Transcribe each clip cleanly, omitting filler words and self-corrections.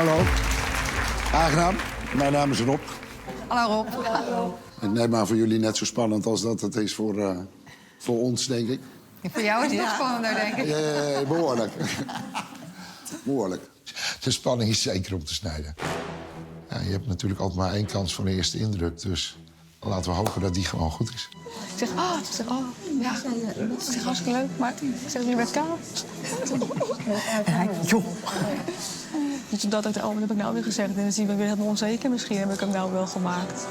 Hallo. Aangenaam. Mijn naam is Rob. Hallo Rob. Hallo. Ik neem aan voor jullie net zo spannend als dat het is voor ons, denk ik. Ja, voor jou is het nog spannender, denk ik. Ja, behoorlijk. Behoorlijk. De spanning is zeker om te snijden. Ja, je hebt natuurlijk altijd maar één kans voor de eerste indruk. Dus laten we hopen dat die gewoon goed is. Ik zeg, ja. Ik zeg, hartstikke leuk, maar ik zeg, je bent koud. En hij, joh. Dus dat heb ik nou weer gezegd. En dan zie ik weer helemaal onzeker. Misschien heb ik hem nou wel gemaakt.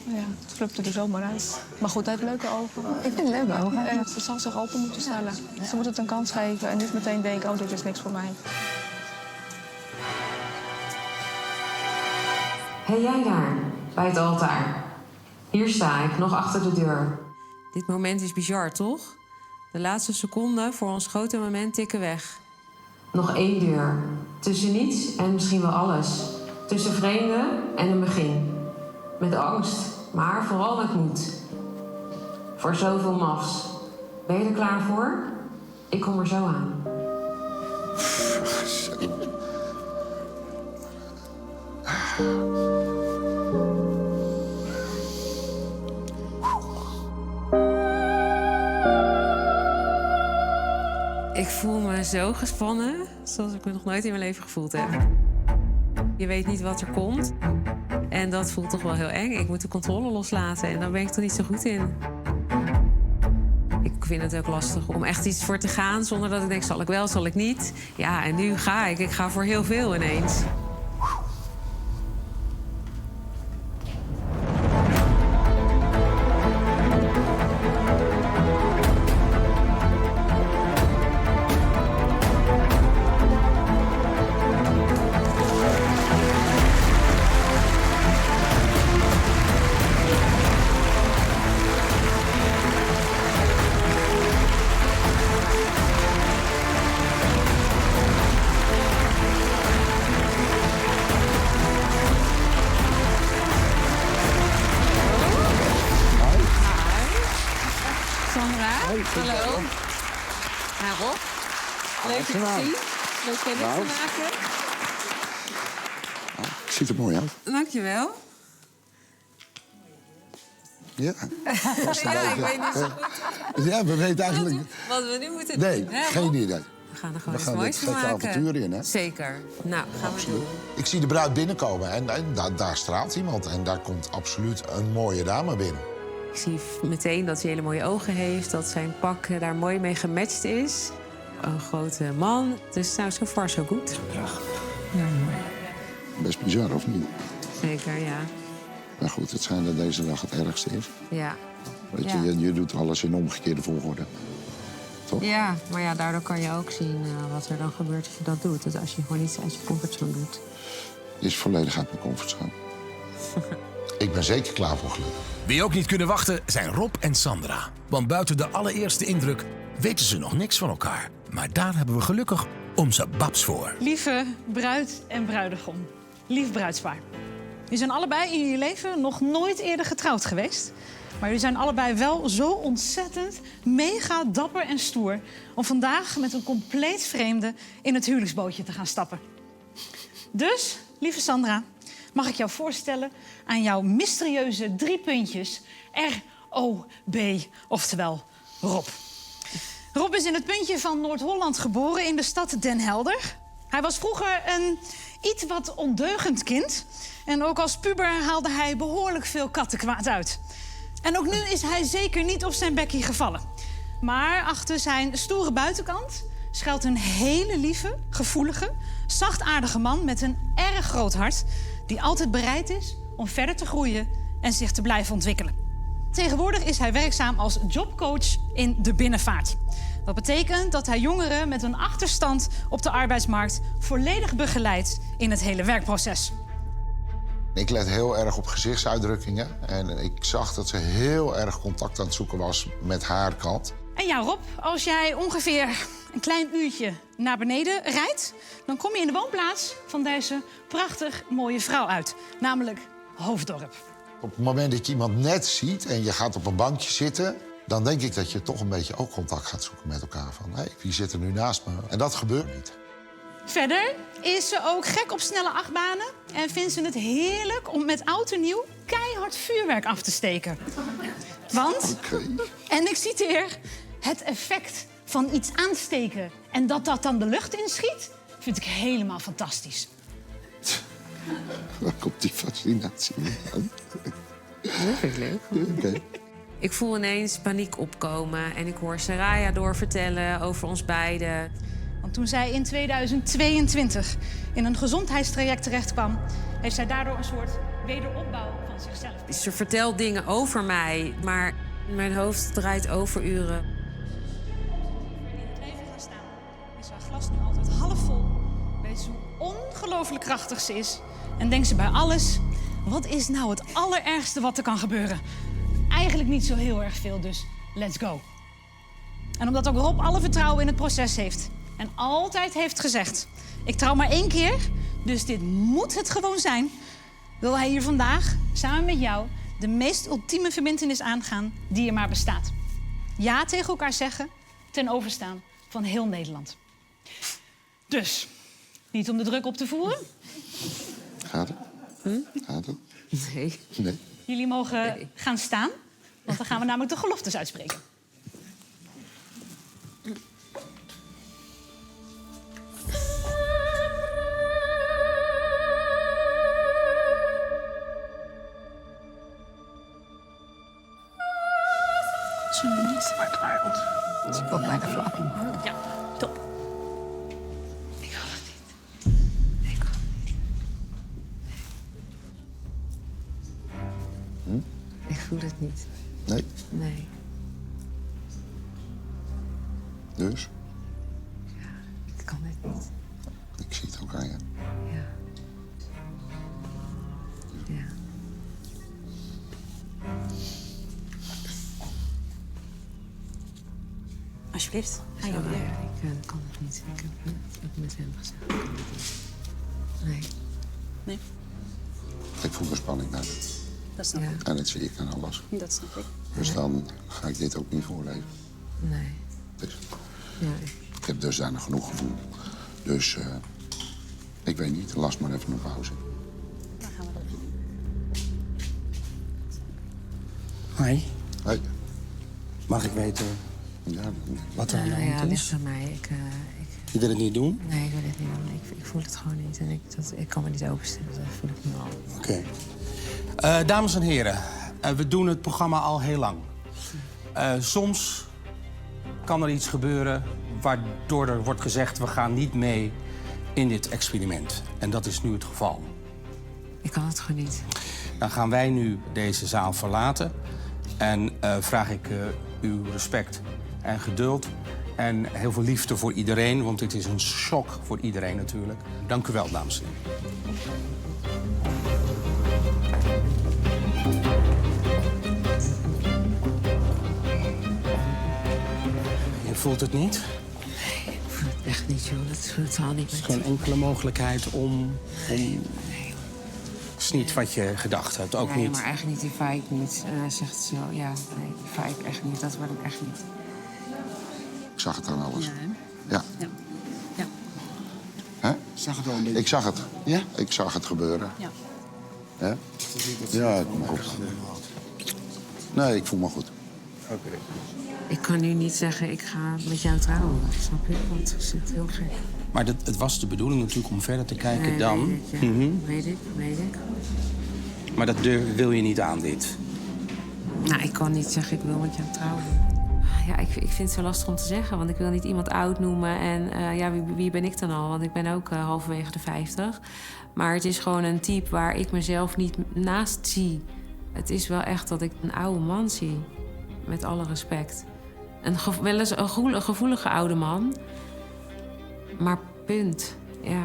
Ja, het flupte er zomaar uit. Maar goed, hij heeft leuke ogen. Ik vind het leuke ogen. En ze zal zich open moeten stellen. Ze moet het een kans geven en niet meteen denken, oh, dit is niks voor mij. Hé, jij daar, bij het altaar. Hier sta ik, nog achter de deur. Dit moment is bizar, toch? De laatste seconden voor ons grote moment tikken weg. Nog 1 deur. Tussen niets en misschien wel alles. Tussen vreemden en een begin. Met angst, maar vooral met moed. Voor zoveel mafs. Ben je er klaar voor? Ik kom er zo aan. Ik voel me zo gespannen, zoals ik me nog nooit in mijn leven gevoeld heb. Je weet niet wat er komt. En dat voelt toch wel heel eng. Ik moet de controle loslaten en daar ben ik toch niet zo goed in. Ik vind het ook lastig om echt iets voor te gaan zonder dat ik denk, zal ik wel, zal ik niet? Ja, en nu ga ik. Ik ga voor heel veel ineens. Hallo. Nou, Rob. Leuk je te zien. Leuk kennis te maken. Ziet er mooi uit. Dankjewel. Ja. Ja, ik weet niet zo goed Ja, we weten eigenlijk... wat we nu moeten doen. Nee, hè, geen Rob? idee. We gaan er We gewoon iets gaan moois dit van gekke maken. avontuur in, hè? Zeker. Nou, gaan we doen. Ik zie de bruid binnenkomen en daar straalt iemand. En daar komt absoluut een mooie dame binnen. Ik zie meteen dat hij hele mooie ogen heeft. Dat zijn pak daar mooi mee gematcht is. Een grote man. Dus nou, so far so good. Best bizar, of niet? Zeker, ja. Maar goed, het zijn dat deze dag het ergste is. Ja. Weet Ja. je doet alles in omgekeerde volgorde. Toch? Ja, maar ja, daardoor kan je ook zien wat er dan gebeurt als je dat doet. Dat als je gewoon iets uit je comfortzone doet. Is volledig uit mijn comfortzone. Ik ben zeker klaar voor geluk. Wie ook niet kunnen wachten zijn Rob en Sandra. Want buiten de allereerste indruk weten ze nog niks van elkaar. Maar daar hebben we gelukkig onze babs voor. Lieve bruid en bruidegom. Lief bruidspaar. Jullie zijn allebei in jullie leven nog nooit eerder getrouwd geweest. Maar jullie zijn allebei wel zo ontzettend mega dapper en stoer om vandaag met een compleet vreemde in het huwelijksbootje te gaan stappen. Dus, lieve Sandra, mag ik jou voorstellen aan jouw mysterieuze 3 puntjes R-O-B, oftewel Rob. Rob is in het puntje van Noord-Holland geboren in de stad Den Helder. Hij was vroeger een iets wat ondeugend kind. En ook als puber haalde hij behoorlijk veel kattenkwaad uit. En ook nu is hij zeker niet op zijn bekkie gevallen. Maar achter zijn stoere buitenkant schuilt een hele lieve, gevoelige, zachtaardige man met een erg groot hart, die altijd bereid is om verder te groeien en zich te blijven ontwikkelen. Tegenwoordig is hij werkzaam als jobcoach in de binnenvaart. Dat betekent dat hij jongeren met een achterstand op de arbeidsmarkt volledig begeleidt in het hele werkproces. Ik let heel erg op gezichtsuitdrukkingen. En ik zag dat ze heel erg contact aan het zoeken was met haar kant. En ja, Rob, als jij ongeveer een klein uurtje naar beneden rijdt, dan kom je in de woonplaats van deze prachtig mooie vrouw uit. Namelijk Hoofddorp. Op het moment dat je iemand net ziet en je gaat op een bankje zitten, dan denk ik dat je toch een beetje ook contact gaat zoeken met elkaar. Van, hé, wie zit er nu naast me? En dat gebeurt niet. Verder is ze ook gek op snelle achtbanen en vindt ze het heerlijk om met oud en nieuw keihard vuurwerk af te steken. Want, en ik citeer, het effect van iets aansteken en dat dan de lucht inschiet, vind ik helemaal fantastisch. Waar komt die fascinatie aan? Dat vind ik leuk. Oké. Ik voel ineens paniek opkomen en ik hoor Saraya doorvertellen over ons beiden. Want toen zij in 2022 in een gezondheidstraject terechtkwam, heeft zij daardoor een soort wederopbouw van zichzelf. Ze vertelt dingen over mij, maar mijn hoofd draait overuren. In het leven gaan staan is haar glas nu altijd half vol. Weet ze hoe ongelooflijk krachtig ze is. En denkt ze bij alles, wat is nou het allerergste wat er kan gebeuren? Eigenlijk niet zo heel erg veel, dus let's go. En omdat ook Rob alle vertrouwen in het proces heeft en altijd heeft gezegd, ik trouw maar 1 keer, dus dit moet het gewoon zijn, wil hij hier vandaag, samen met jou, de meest ultieme verbintenis aangaan die er maar bestaat. Ja tegen elkaar zeggen, ten overstaan van heel Nederland. Dus, niet om de druk op te voeren. Gaat het? Gaat het? Nee. Nee. Jullie mogen gaan staan, want dan gaan we namelijk de geloftes uitspreken. Het is ook bijna vlak. Ja, top. Ik wil het niet. Ik wil het niet. Ik voel het niet. Nee. Nee. Dus? Ik kan het niet. Ik zie het ook aan je. Ja. Ja. Alsjeblieft. Zo, ik kan het niet. Ik heb het met hem gezegd. Ik kan het niet. Nee. Ik voel er spanning bij. Dat snap Ja. ik. En dat zie ik aan alles. Dat snap ik. Dus dan ga ik dit ook niet voorlezen. Nee. Dus Ja. ik heb dusdanig genoeg gevoel. Dus ik weet niet, las maar even een pauze. Dan gaan we dat doen. Hoi, Hey. mag ik weten Ja, wat er aan de Ja, hand ligt is? aan mij. Je wil het niet doen? Nee, ik wil het niet doen. Ik voel het gewoon niet. En ik kan me niet openstellen. Dat voel ik nu al. Oké. Dames en heren, we doen het programma al heel lang. Soms kan er iets gebeuren waardoor er wordt gezegd, we gaan niet mee in dit experiment. En dat is nu het geval. Ik kan het gewoon niet. Dan gaan wij nu deze zaal verlaten. En vraag ik uw respect en geduld. En heel veel liefde voor iedereen, want dit is een shock voor iedereen natuurlijk. Dank u wel, dames en heren. Je voelt het niet? Nee, ik voel het echt niet, joh. Dat is totaal niet Er is met... geen enkele mogelijkheid om... Het is niet wat je gedacht hebt, ook Nee, niet. maar echt niet die vibe niet. En hij zegt zo, ja, nee, die vibe echt niet. Dat wordt hem echt niet. ik zag het aan alles. Ja, hè? Ja. Ja. Ja. Hè? Zag het al een beetje. Ik zag het. Ja? Ik zag het gebeuren. Ja. Hè? Ja, ik voel me goed. Nee, ik voel me goed. Ik kan nu niet zeggen, ik ga met jou trouwen. Snap je? Want het zit heel gek. Maar het was de bedoeling natuurlijk om verder te kijken Nee, dan. Weet ik, ja. Mhm. Weet ik. Maar dat wil je niet aan, dit. Nou, ik kan niet zeggen, ik wil met jou trouwen. Ja, ik vind het zo lastig om te zeggen. Want ik wil niet iemand oud noemen. En ja, wie ben ik dan al? Want ik ben ook halverwege de 50. Maar het is gewoon een type waar ik mezelf niet naast zie. Het is wel echt dat ik een oude man zie. Met alle respect. Wel eens een gevoelige oude man. Maar punt, ja.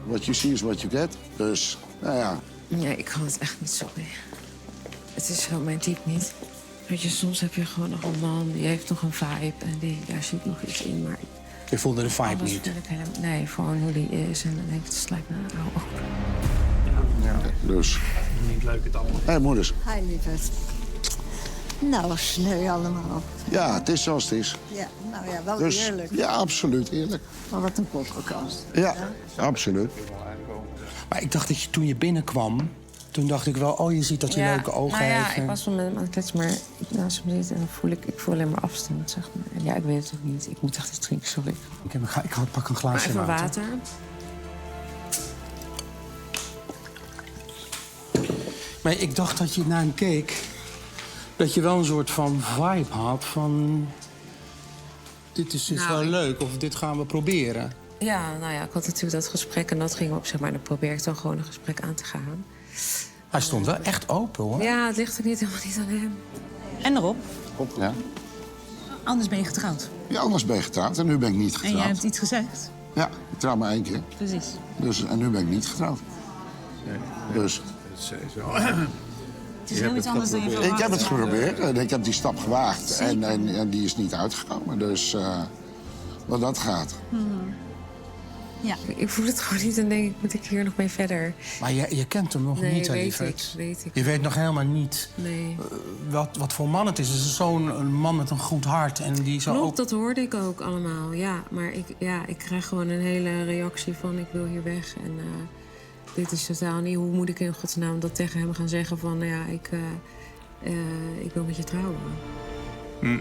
What you see is what you get. Dus, nou ja. Ja, ik kan het echt niet, sorry. Het is gewoon mijn type niet. Weet je, soms heb je gewoon nog een man, die heeft nog een vibe en daar zit nog iets in. Maar Je voelde de vibe alles niet. vind ik helemaal... Nee, gewoon hoe die is. En dan denk ik, het lijkt me nou ook. Dus. Niet leuk het allemaal. Hé, moeders. Hi, lieverd. Nou, sneu allemaal. Ja, het is zoals het is. Ja, nou ja, wel Dus, eerlijk. ja, absoluut eerlijk. Maar wat een podcast. Ja, absoluut. Maar ik dacht dat je toen je binnenkwam... Toen dacht ik wel, oh, je ziet dat hij leuke ogen nou ja, heeft. ik was wel met hem aan het kletsen, maar naast hem zit en dan voel ik voel alleen maar afstand, zeg maar. En ja, ik weet het ook niet. Ik moet echt iets drinken, sorry. Ik pak een Maar glaasje even water. water. Maar ik dacht dat je naar hem keek... dat je wel een soort van vibe had van... dit is Nou, wel leuk, of dit gaan we proberen. Ja, nou ja, ik had natuurlijk dat gesprek en dat ging op, zeg maar. Dan probeer ik dan gewoon een gesprek aan te gaan. Hij stond wel echt open, hoor. Ja, het ligt ook helemaal niet aan hem. En erop, Ja. anders ben je getrouwd. Ja, anders ben je getrouwd en nu ben ik niet En getrouwd. jij hebt iets gezegd. Ja, ik trouw maar 1 keer. Precies. Dus, en nu ben ik niet getrouwd. Dus Het is heel iets anders dan je verwacht. ik heb het geprobeerd en ik heb die stap gewaagd. En die is niet uitgekomen. Dus wat dat gaat. Ja. Ik voel het gewoon niet en denk ik, moet ik hier nog mee verder? Maar je kent hem nog Nee, niet, hè, weet lieverd? ik. Je weet nog helemaal niet Nee. wat voor man het is. Het is zo'n man met een goed hart en die zo Klopt, ook... dat hoorde ik ook allemaal. Ja, maar ik krijg gewoon een hele reactie van ik wil hier weg. En dit is totaal niet. Hoe moet ik in godsnaam dat tegen hem gaan zeggen van... ja, ik wil met je trouwen.